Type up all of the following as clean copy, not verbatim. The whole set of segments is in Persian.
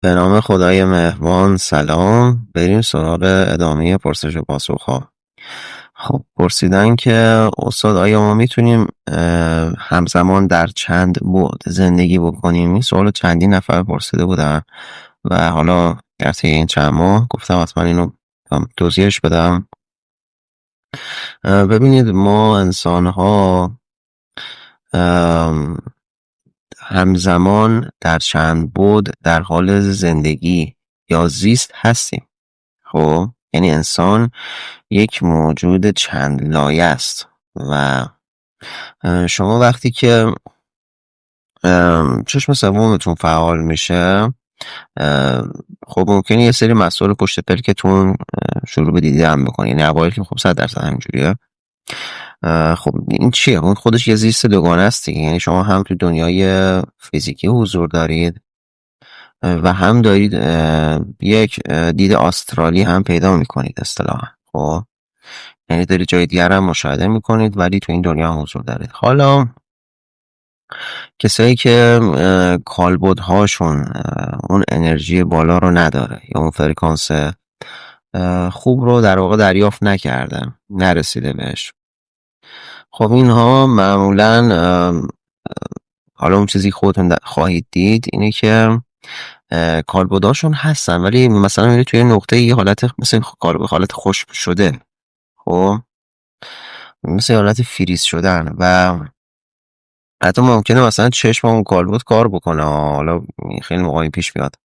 به نام خدای مهربان. سلام. بریم سراغ ادامه پرسش و پاسخ ها. خب پرسیدن که استاد آیا ما میتونیم همزمان در چند بعد زندگی بکنیم؟ این سوال چندین نفر پرسیده بودن و حالا در طی این چند ماه گفتم حتما اینو توضیحش بدم. ببینید ما انسان ها همزمان در چند بعد در حال زندگی یا زیست هستیم. خب یعنی انسان یک موجود چند لایه است و شما وقتی که چشم سومتون فعال میشه، خب ممکنه یه سری مسائل پشت پلکتون شروع به دیدن بکنی. یعنی اوایل که خب 100% همینجوریه. خب این چیه؟ اون خودش یه زیست دوگانه است دیگه. یعنی شما هم تو دنیای فیزیکی حضور دارید و هم دارید یک دید آسترالی هم پیدا میکنید اصطلاحا. خب یعنی دارید جای دیگر هم مشاهده میکنید ولی تو این دنیا هم حضور دارید. حالا کسایی که کالبدهاشون اون انرژی بالا رو نداره یا اون فرکانس خوب رو در واقع دریافت نکردن، نرسیده بهش، خب اینها معمولا حالا اون چیزی خودتون خواهید دید اینه که کالبدهاشون هستن ولی مثلا میره توی نقطه یه حالت مثل حالت خشک شده، خب مثل حالت فریز شدن و حتی ممکنه مثلا چشم اون کالبد کار بکنه. حالا خیلی موقعی پیش میاد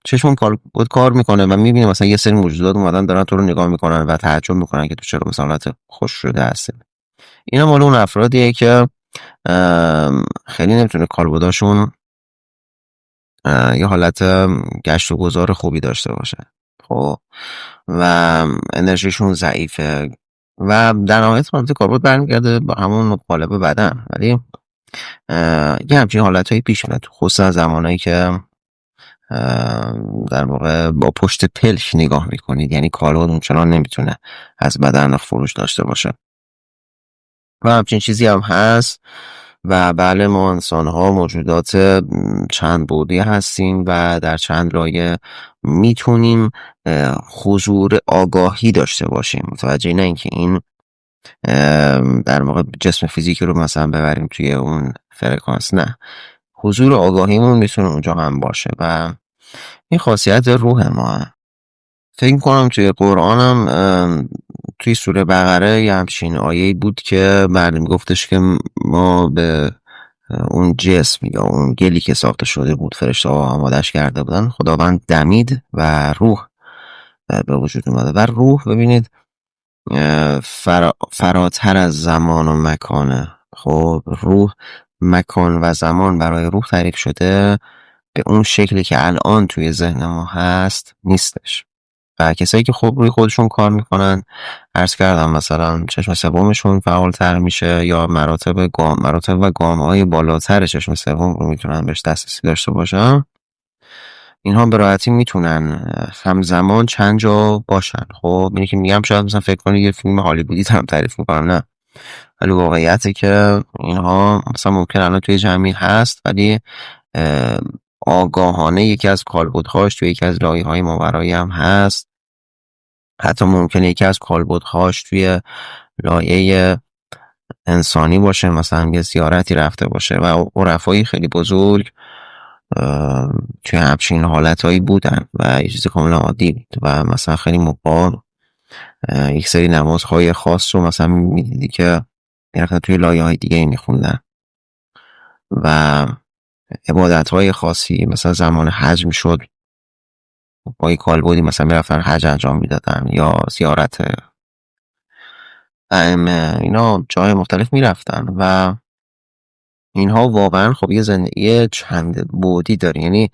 چشم اون کالبد کار میکنه و میبینه مثلا یه سری موجودات اومدن دارن تو رو نگاه میکنن و تعجب میکنن که تو چرا مثلا حالت خشک شده هستی. اینا مال اون افرادیه که خیلی نمیتونه کالبداشون یه حالت گشت و گذار خوبی داشته باشه، خب و انرژیشون ضعیفه و در نهایت حالت کالبد برمیگرده با همون قالب بدن. ولی یه همچین حالتهایی پیش میاد خصوصا زمانهایی که در واقع با پشت پلک نگاه میکنید، یعنی کالبد اونچنان نمیتونه از بدن خروج داشته باشه و همچین چیزی هم هست. و بله ما انسان ها موجودات چند بعدی هستیم و در چند لایه میتونیم حضور آگاهی داشته باشیم. متوجه نه اینکه این در واقع جسم فیزیکی رو مثلا ببریم توی اون فرکانس، نه، حضور آگاهیمون میتونه اونجا هم باشه و این خاصیت روح ما. فکر کنم توی قرآنم توی سوره بقره یه همچین آیه‌ای بود که بله میگفتش که ما به اون جسم یا اون گلی که ساخته شده بود فرشته ها آمادش کرده بودن، خداوند دمید و روح به وجود اومده. و روح ببینید فراتر از زمان و مکانه. خب روح، مکان و زمان برای روح تعریف شده به اون شکلی که الان توی ذهن ما هست نیستش. و کسایی که خوب روی خودشون کار میکنن، عرض کردم مثلا چشم سومشون فعالتر میشه یا مراتب و گام‌های بالاتر چشم سوم رو میتونن بهش دسترسی داشته باشن، اینها به راحتی میتونن همزمان چند جا باشن. خب اینه که میگم شاید مثلا فکر کنید یه فیلم هالیوودی هم تعریف میکنم، نه، ولی واقعیته که اینها مثلا ممکن الان توی جمعی هست ولی آگاهانه یکی از کالبدهاش توی یکی از لایه‌های ماورایی هم هست. حتی ممکنه یکی از کالبدهاش توی لایه انسانی باشه، مثلا یه زیارتی رفته باشه و عرفای خیلی بزرگ توی همچین حالتهایی بودن و یه چیز کاملا عادی بود و مثلا خیلی موقع یک سری نمازهای خاص رو مثلا میدیدی که میرفتن توی لایه های دیگه میخوندن و عبادتهای خاصی مثلا زمان حج میشد با یک کالبدی مثلا میرفتن حج انجام میدادن یا زیارت ائمه، اینا جای مختلف میرفتن و اینها واقعا خب یه زندگی چند بعدی داره، یعنی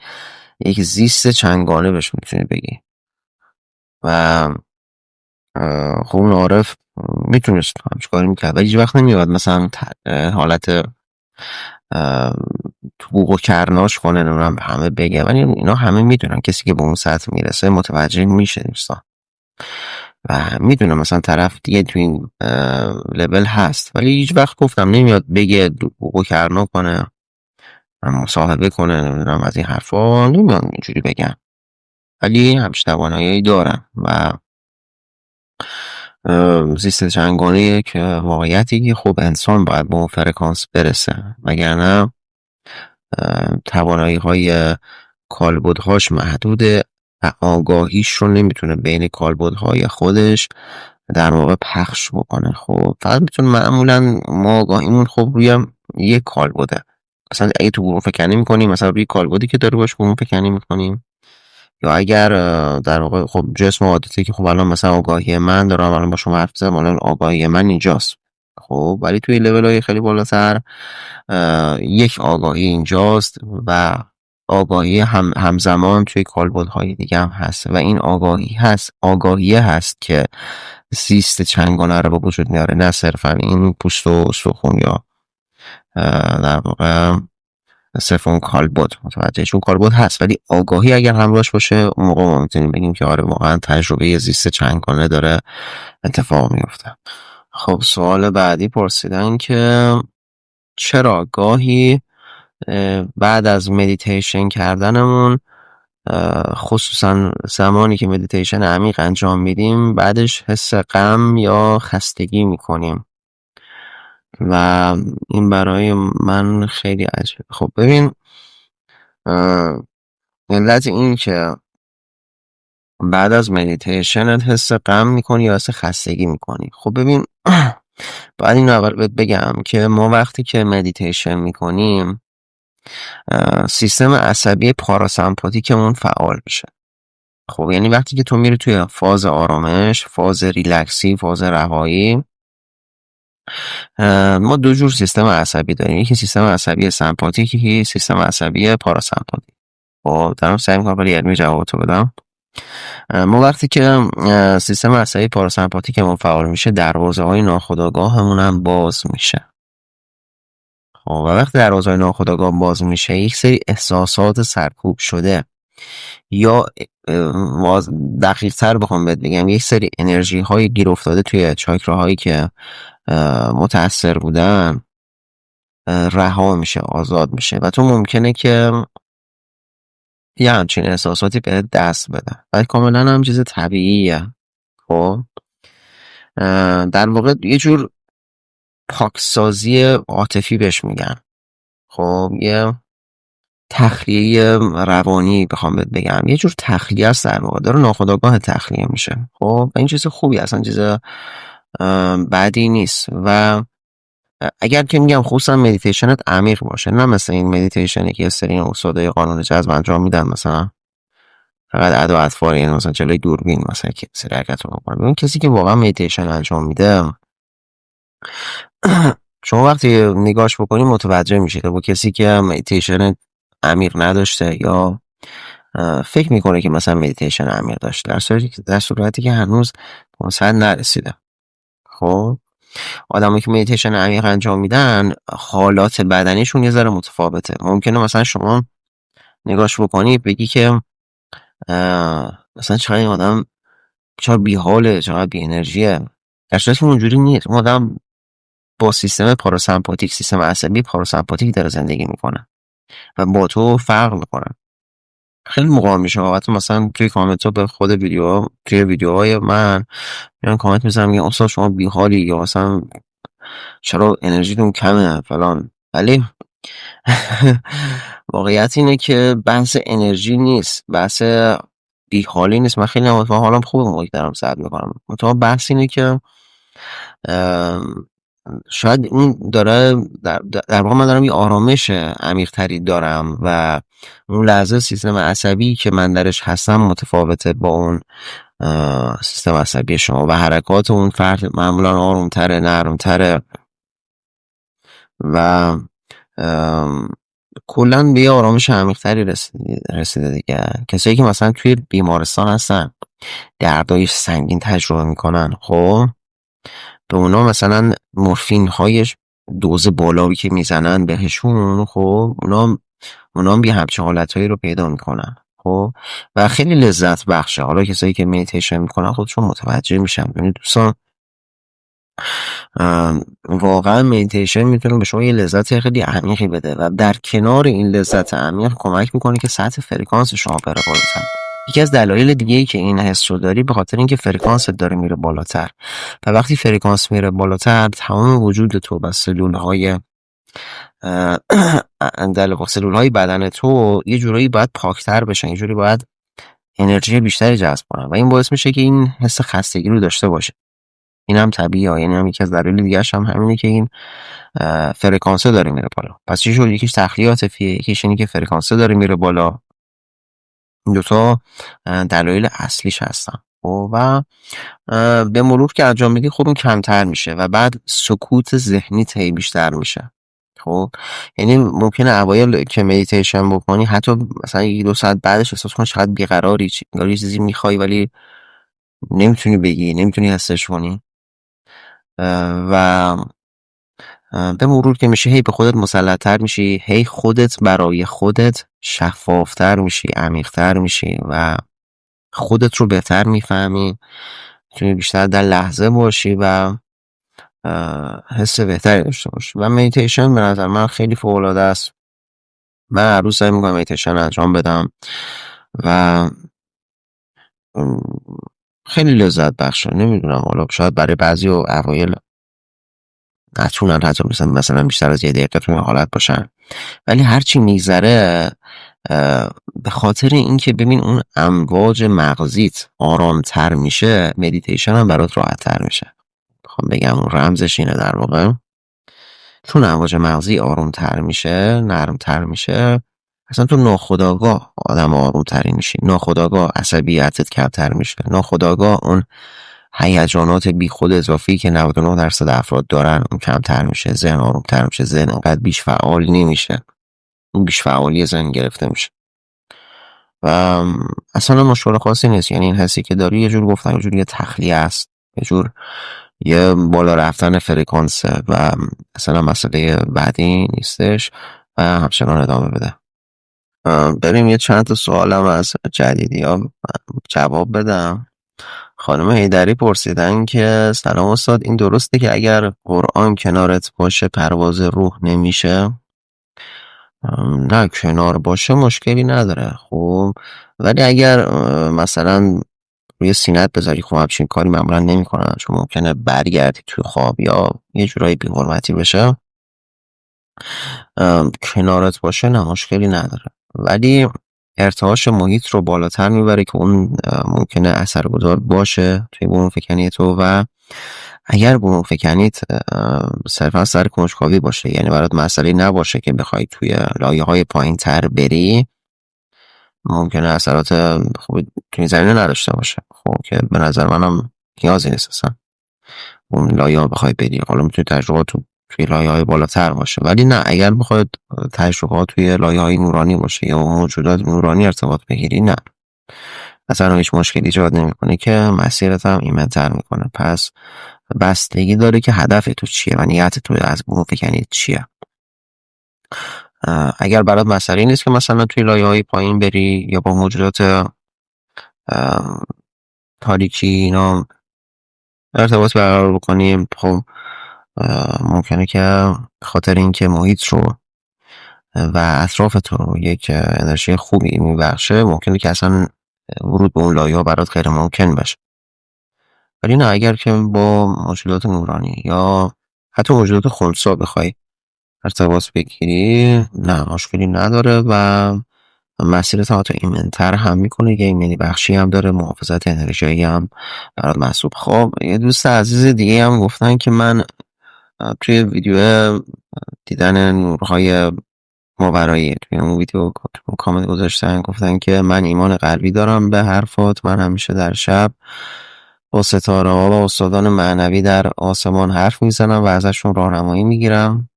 یک زیست چندگانه بهش میتونی بگی. و خب اون عارف میتونست همچه کاری میکرد ولی هیچ وقت نمیاد مثلا حالت تو بوق و کرناش کنه نمیدونم به همه بگه، ولی اینا همه میدونن کسی که به اون سطح میرسه متوجه میشه دوستان و میدونه مثلا طرف دیگه تو این لول هست ولی هیچ وقت گفتم نمیاد بگه بوق و کرنا کنه مصاحبه کنه نمیدونم از این حرفا، نمیان اینجوری بگن. ولی همچین توانایی دارن و زیست چندگانه یک واقعیتی که خب انسان باید به اون فرکانس برسه، وگرنه توانایی های کالبدهاش محدوده و آگاهیش رو نمیتونه بین کالبدهای خودش در واقع پخش بکنه. خب فقط میتونه معمولا ما آگاهیمون خب روی یک کالبده، مثلا اگه تو گروه فکنی میکنیم مثلا روی کالبدی که داره باش گروه فکنی میکنیم، یا اگر در واقع خب جسم عادتی که خب الان مثلا آگاهی من دارم الان با شما حرف زدم، الان آگاهی من اینجاست، خب ولی توی لیول های خیلی بالاتر یک آگاهی اینجاست و آگاهی همزمان توی کالبدهای دیگه هم هست و این آگاهی هست که زیست چندگانه رو به وجود میاره، نه صرفا این پوست و استخون یا در واقع صرف اون کالبد. متوجه؟ چون کالبد هست ولی آگاهی اگر همراهش باشه اون موقع ما میتونیم بگیم که آره واقعا تجربه زیست چندگانه داره اتفاق میفته. خب سوال بعدی پرسیدن که چرا گاهی بعد از مدیتیشن کردنمون، خصوصا زمانی که مدیتیشن عمیق انجام میدیم، بعدش حس غم یا خستگی میکنیم و این برای من خیلی عجیبه. خب ببین، علت این که بعد از مدیتیشنت حس غم میکنی یا حس خستگی میکنی، خب ببین باید این اول بگم که ما وقتی که مدیتیشن میکنیم سیستم عصبی پاراسمپاتیکمون فعال میشه. خب یعنی وقتی که تو میری توی فاز آرامش، فاز ریلکسی، فاز رهایی، ما دو جور سیستم عصبی داریم، یکی سیستم عصبی سمپاتیک، یکی سیستم عصبی پاراسمپاتیک. خب دارم سعی میکنم ولی علمی جوابتو بدم. ما وقتی که سیستم عصبی پاراسمپاتیکمون فعال میشه، دروازه های ناخودآگاهمون هم باز میشه. خب و وقتی دروازه های ناخودآگاه باز میشه، یک سری احساسات سرکوب شده یا دقیق تر بخوام بهت بگم یک سری انرژی های گیر افتاده توی چاکراهایی که متأثر بودن رها میشه، آزاد میشه و تو ممکنه که یه همچین احساساتی به دست بده و کاملا هم چیز طبیعیه. خب در واقع یه جور پاکسازی عاطفی بهش میگن. خب یه تخلیه روانی بخوام بهت بگم، یه جور تخلیه است، در واقع داره ناخودآگاه تخلیه میشه. خب این چیز خوبی، اصلا چیز بدی نیست و اگر که میگم خصوصا مدیتیشنت عمیق باشه، نه مثل این مدیتیشنی که یه سری استادای قانون جذب انجام میدن، مثلا فقط ادا اطفال، یعنی مثلا جلوی دوربین مثلا که سری حرکت رو بکنه. ببین کسی که واقعا مدیتیشن انجام میده شما وقتی نگاش بکنی متوجه میشید با کسی که مدیتیشن عمیق نداشته یا فکر میکنه که مثلا مدیتیشن عمیق داشته، در صورتی که هنوز به سطح نرسیده. خب آدمایی که مدیتیشن عمیق انجام میدن حالات بدنیشون یه ذره متفاوته. ممکنه مثلا شما نگاش بکنی بگی که مثلا چقدر این آدم چقدر بیحاله، چقدر بی انرژیه، در صورتی که اونجوری نیست. اون آدم با سیستم پاراسمپاتیک، سیستم عصبی پاراسمپاتیک داره زندگی میکنه و با تو فرق میکنه. خیلی موقع میشه حتی مثلا توی کامنت ها به خود توی ویدیوهای من میان کامنت میزنم میگن استاد شما بیحالی یا مثلا چرا انرژیتون کمه فلان، ولی واقعیت اینه که بحث انرژی نیست، بحث بیحالی نیست. من خیلی نماز حالم خوبه موقعی دارم سرد میکنم، مطمئن بحث اینه که شاید اون داره در واقع من دارم یه آرامش عمیق‌تری دارم و اون لحظه سیستم عصبی که من درش هستم متفاوته با اون سیستم عصبی شما و حرکات اون فرد معمولا آرومتره، نرمتره و کلا به یه آرامش عمیق‌تری رسیده دیگه. کسایی که مثلا توی بیمارستان هستن دردای سنگین تجربه میکنن، خب به اونا مثلا مورفین های دوز بالایی که میزنن بهشون، خب اونا بی همچه حالتهایی رو پیدا میکنن. خب و خیلی لذت بخشه. حالا کسایی که مدیتیشن میکنن خودشون متوجه میشن. یعنی دوستان واقعا مدیتیشن میتونه به شما یه لذت خیلی عمیقی بده و در کنار این لذت عمیق کمک میکنه که سطح فرکانس شما بره بالاتر. یکی از دلایل دیگه‌ای که این حس رو داری به خاطر اینکه فرکانست داره میره بالاتر و وقتی فرکانس میره بالاتر تمام وجود تو و سلول‌های در واقع سلول‌های بدن تو یه جورایی باید پاکتر بشن، یه جوری باید انرژی بیشتری جذب کنن و این باعث میشه که این حس خستگی رو داشته باشه. این هم طبیعیه، یعنی هم یکی از دلایل دیگه‌اش هم همینه که این فرکانسه داره میره بالا. پس چی شد؟ یکیش تخلیه عاطفیه، یکیش اینه که فرکانسه داره میره بالا. این دوتا دلایل اصلیش هستن. و به مرور که انجام میدی خب این کمتر میشه و بعد سکوت ذهنی هی بیشتر میشه. خب یعنی ممکنه اوایل که مدیتیشن بکنی حتی مثلا 1-2 ساعت بعدش احساس کنی چقدر بیقراری، انگار یه چیزی میخوای ولی نمیتونی بگی، نمیتونی حسش کنی. و به مرور که میشه هی به خودت مسلط‌تر میشی، هی خودت برای خودت شفافتر میشی، عمیق‌تر میشی و خودت رو بهتر میفهمی، میتونی بیشتر در لحظه باشی و حس بهتری داشته باشی. و مدیتیشن به نظر من خیلی فوق‌العاده است. من هر روز سعی میکنم مدیتیشن انجام بدم و خیلی لذت بخشه. نمیدونم، حالا شاید برای بعضی و اوایل نتونن حتی مثلا بیشتر از 1 دقیقه توی حالت باشن، ولی هرچی میگذره به خاطر اینکه ببین اون امواج مغزیت آرامتر میشه، مدیتیشن هم برات راحت تر میشه. بخوام بگم اون رمزش اینه در واقع، چون امواج مغزی آرومتر میشه، نرمتر میشه، اصلا تو ناخودآگاه آدم آرومتری میشی، ناخودآگاه عصبیتت کمتر میشه، ناخودآگاه اون هیجانات بی خود اضافی که 99% افراد دارن اون کمتر میشه، ذهن آرومتر میشه، ذهن انقدر بیش فعال نمیشه، اون بیش فعالی ذهن گرفته میشه و اصلا مشکل خاصی نیست. یعنی این حسی که داری یه جور گفتن یه جور یه تخلیه است، یه جور یه بالا رفتن فرکانسه و اصلا مسئله بعدی نیستش و همچنان ادامه بده. بریم یه چند تا سوالم از جدیدی ها جواب بدم. خانم حیدری پرسیدن که سلام استاد، این درسته که اگر قرآن کنارت باشه پرواز روح نمیشه؟ نه، کنار باشه مشکلی نداره خب، ولی اگر مثلا روی سینت بذاری خب همچین کاری معمولا نمیکنن، چون ممکنه برگردی توی خواب یا یه جورایی بی‌حرمتی بشه. کنارت باشه نه مشکلی نداره، ولی ارتعاش محیط رو بالاتر میبره که اون ممکنه اثرگذار باشه توی برون فکنی تو و اگر برون فکنیت صرفا سر کنجکاوی باشه، یعنی برات مسئله نباشه که بخوای توی لایه های پایین تر بری، ممکنه اثرات خوبی توی این زمینه نداشته باشه. خب که به نظر منم نیازی نیست اصلا اون لایه ها بخوای بری. حالا میتونی تجربه توی لایه های بالاتر باشه، ولی نه اگر بخواید تجربه توی لایه های نورانی باشه یا موجودات نورانی ارتباط بگیری، نه اصلا هیچ مشکلی ایجاد نمیکنه که مسیرت هم ایمن‌تر میکنه. پس بستگی داره که هدف تو چیه و نیت تو از برون فکنی چیه. اگر برات مسئله نیست که مثلا توی لایه های پایین بری یا با موجودات تاریکی اینا ارتباط برقرار بکنیم، خب ممکنه که خاطر اینکه محیط رو و اطراف تو رو یک انرژی خوبی میبخشه، ممکنه که اصلا ورود به اون لایه ها برات غیر ممکن باشه. ولی نه اگر که با موجودات نورانی یا حتی موجودات خنثی بخوای ارتباط بگیری، نه مشکلی نداره و مسیرت هم حتی ایمن‌تر هم میکنه، یه ایمنی بخشی هم داره، محافظت انرژیایی هم برات محسوب. خب یه دوست عزیز دیگه هم گفتن که من توی ویدیو دیدن نورهای ماورایی، توی اون ویدیو کامنت گذاشتن گفتن که من ایمان قلبی دارم به حرفات، من همیشه در شب با ستاره ها و استادان معنوی در آسمان حرف میزنم و ازشون راهنمایی میگیرم،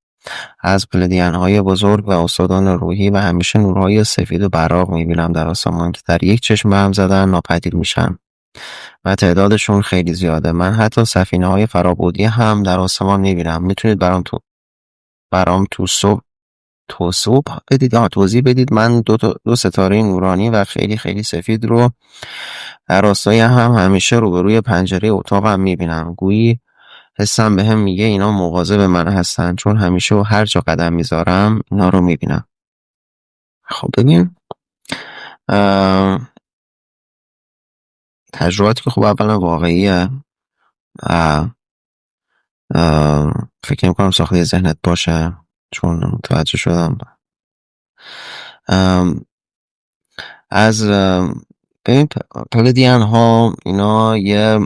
از پلدین های بزرگ و استادان روحی، و همیشه نورهای سفید و براق میبینم در آسمان که در یک چشم به هم زدن ناپدید میشن و تعدادشون خیلی زیاده. من حتی سفینه های فرابودی هم در آسمان میبینم. میتونید برام توضیح بدید؟ من دو ستاره نورانی و خیلی خیلی سفید رو در راستای هم همیشه روبروی پنجره اتاقم میبینم. گویی حسم بهم میگه اینا مواظب من هستن، چون همیشه و هر جا قدم میذارم اینا رو میبینم. خب ببین تجرباتی که خب اولا واقعیه و فکر نمی‌کنم ساخته ذهنت باشه، چون متوجه شدم از ببین پلدین ها اینا یه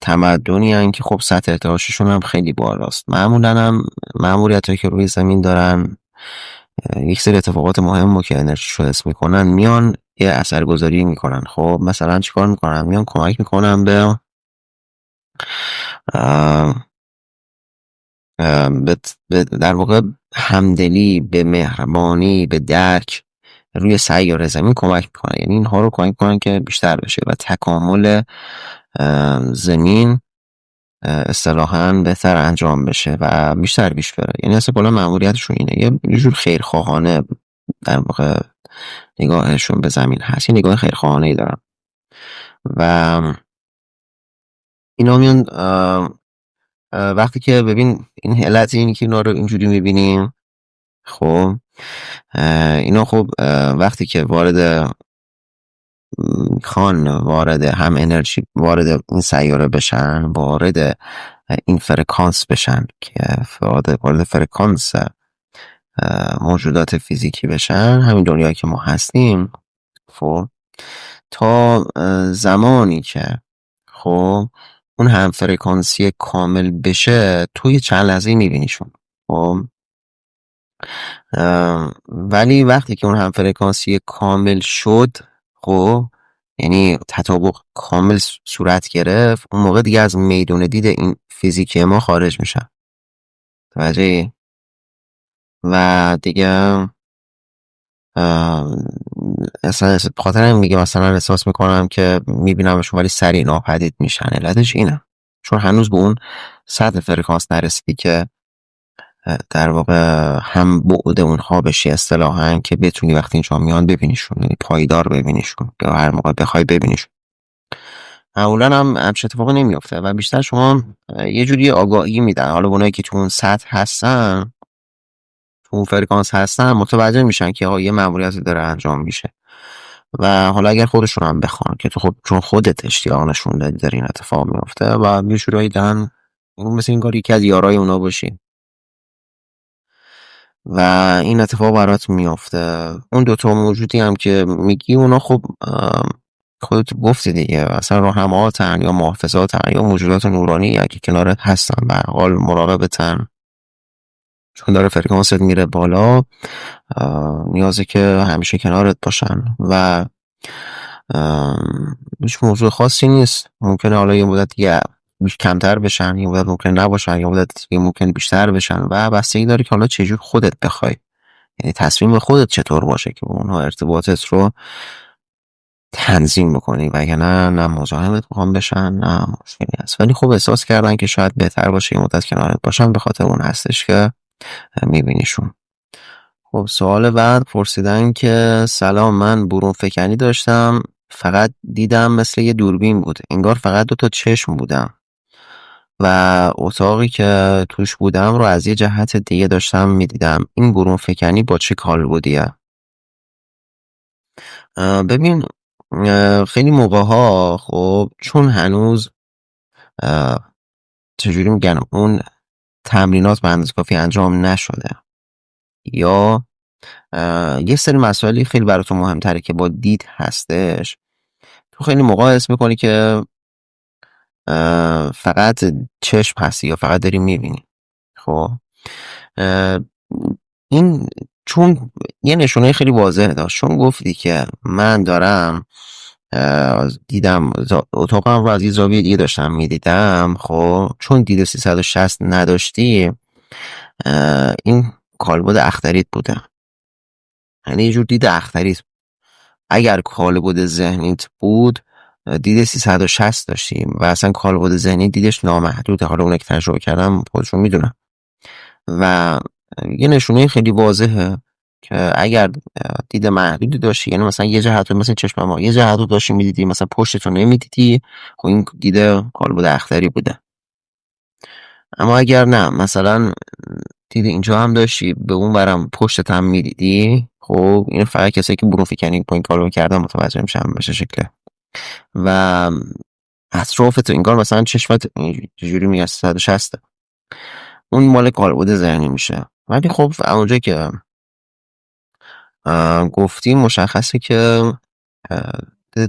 تمدنی هن که خب سطح ارتعاششون هم خیلی بالاست. معمولا هم مأموریت هایی که روی زمین دارن یک سری اتفاقات مهم رو که انرژیشو حس میکنن میان یه اثرگذاری میکنن. خب مثلا چیکار میکنن؟ میان کمک میکنن به در واقع همدلی، به مهربانی، به درک روی سیاره زمین کمک میکنن. یعنی اینها رو کمک میکنن که بیشتر بشه و تکامل زمین اصطلاحاً بهتر انجام بشه و بیشتر پیش بره. یعنی اصلا کلا مأموریتشون اینه، یه جور خیرخواهانه در واقع نگاهشون به زمین هست، یه نگاه خیرخواهانه ای دارن و اینا میان وقتی که ببین این حالت اینی که اینا رو اینجوری میبینیم، خب اینا خب وقتی که وارد وارد هم انرژی وارد این سیاره بشن، وارد این فرکانس بشن که وارد فرکانس موجودات فیزیکی بشن، همین دنیایی که ما هستیم، خب تا زمانی که خب اون هم فرکانسی کامل بشه توی چند لحظه میبینیشون. خب ولی وقتی که اون هم فرکانسی کامل شد، خب یعنی تطابق کامل صورت گرفت، اون موقع دیگه از میدون دید این فیزیکی ما خارج میشن. توجهی؟ و دیگه اصلا بخاطر این میگه مثلا احساس میکنم که میبینمشون ولی سریع ناپدید میشن. علتش اینه چون هنوز به اون سطح فرکانس نرسیدی که در واقع هم بعد اونها بشی اصطلاحاً که بتونی وقتی اینجا میان ببینیشون، یعنی پایدار ببینیشون یا هر موقع بخوای ببینیشون. معمولا هم همچه اتفاقی نمیافته و بیشتر شما یه جوری آگاهی میدن. حالا اونایی که تو اون سطح هستن، تو اون فرکانس هستن، متوجه میشن که یه مأموریتی داره انجام میشه و حالا اگر خودشون هم بخوان که تو خب چون خودت اشتیاق نشون دادی داره این اتفاق میافته و یه جورایی دارن مثل این کار یکی از یارای اونا باشی و این اتفاق برات میافته. اون دوتا موجودی هم که میگی اونا خب خودت گفتی دیگه، اصلا راهنماهاتن یا محافظاتن یا موجودات نورانی که کنارت هستن، به هر حال مراقبتن، چون داره فرکانست میره بالا نیازه که همیشه کنارت باشن و هیچ موضوع خاصی نیست. ممکنه حالا یه مدت دیگه کمتر بشن، یه مدت ممکنه نباشن، یه مدت دیگه ممکنه بیشتر بشن و بستگی داره که حالا چجور خودت بخوای، یعنی تصمیم خودت چطور باشه که اونها ارتباطت رو تنظیم بکنی. وگرنه نه مزاحمت میخوام بشن نه مشکلی هست، ولی خب احساس کردن که شاید بهتر باشه یه مدت کنارت باشن، به خاطر اون هستش که میبینیشون. خب سوال بعد پرسیدن که سلام، من برون فکنی داشتم، فقط دیدم مثل یه دوربین بود، انگار فقط 2 چشم بودم و اتاقی که توش بودم رو از یه جهت دیگه داشتم میدیدم. این برون فکنی با چه کالبدیه؟ ببین خیلی موقع ها خب چون هنوز چجوری میگن اون تمرینات به اندازه کافی انجام نشده یا یه سری مسائلی خیلی براتون مهمتره که با دید هستش، تو خیلی موقع حس میکنی که فقط چشم هستی یا فقط داری میبینی. خب این چون یه نشونه خیلی واضحه داشت، چون گفتی که من دارم دیدم اتاقم رو از یه زاویه دیگه داشتم میدیدم. خب چون دید 360 نداشتی، این کالبد اختریت بوده، یعنی یه جور دید اختریت. اگر کالبد ذهنیت بود دید 360 داشتیم و اصلا کالبد ذهنی دیدش نامحدوده. حالا اون که تجربه کردم خودشون میدونم و یه نشونه خیلی واضحه که اگر دید محدودی داشتی، یعنی مثلا یه جهت مثلا چشم ما یه جهت رو داشتی میدیدی، مثلا پشتتو نمیدیدی، خب این دید کالبد اختری بوده. اما اگر نه مثلا دید اینجا هم داشتی به اون برم پشتت هم میدیدی، خب این فقط کسایی که برون فکنی با این کارو کردن متوجه میشن بشه شکله. و اطرافتو انگار مثلا چشمت جوری میگه 360. اون مال کالبد ذهنی میشه. ولی خب اونجا که گفتی مشخصه که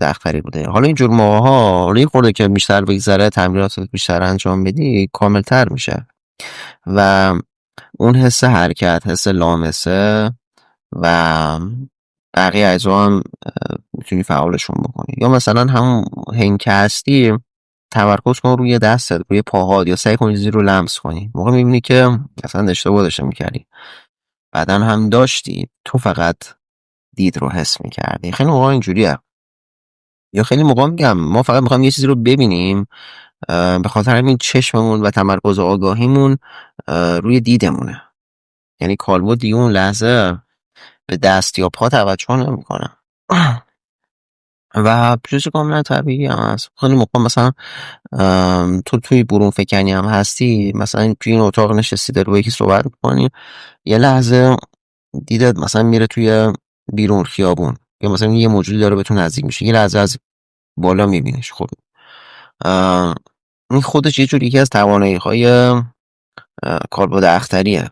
دختری بوده. حالا اینجور موقع‌ها حالا یه خورده که بیشتر بگذره، تمرینات بیشتر انجام بدی، کاملتر میشه و اون حس حرکت، حس لامسه و بقیه اجزا هم میتونی فعالشون بکنی. یا مثلا همون هنگ که هستی تمرکز کن روی دستت، روی پاهات، یا سعی کن چیزی رو لمس کنی. موقع میبینی که اصلا اشتباه داشته میکردی، بعدا هم داشتی، تو فقط دید رو حس میکردی. خیلی موقع اینجوریه. یا خیلی موقع میگم ما فقط میخوایم یه چیزی رو ببینیم، به خاطر همین چشممون و تمرکز آگاهیمون روی دیدمونه. یعنی کالبد دیگه اون لحظه به دست یا پا توجه نمیکنه و چیز کاملا طبیعی هم هست. خیلی موقع مثلا تو توی برون فکنی هم هستی، مثلا توی این اتاق نشستی داری با یکی صحبت میکنی، یه لحظه دیدت مثلا میره توی بیرون خیابون، یا مثلا یه موجودی داره به تو نزدیک میشه، یه لحظه از بالا میبینیش. خب این خودش یه جور یکی از توانایی‌های کالبد اختریه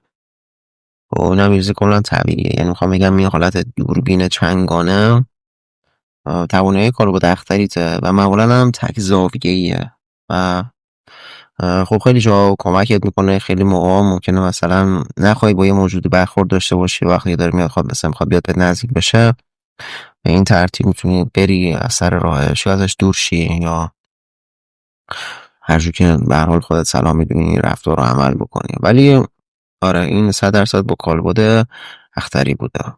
و اونم یه چیز کاملا طبیعیه. یعنی میخوام بگم این حالت دوربین چنگانه توانایی کالبد اختریته و معمولا هم تک زاویه‌ایه و خب خیلی جا کمکت میکنه. خیلی موقع ممکنه مثلا نخوای با یه موجودی برخورد داشته باشی، وقتی داره میاد مثلا میخواد بیاد به نزدیک بشه، به این ترتیب میتونی بری از سر راهش یا ازش دور شی، یا هر جور که به هر حال خودت سلام میدونی رفتار رو عمل بکنی. ولی آره این 100% با کالبد اختری بوده.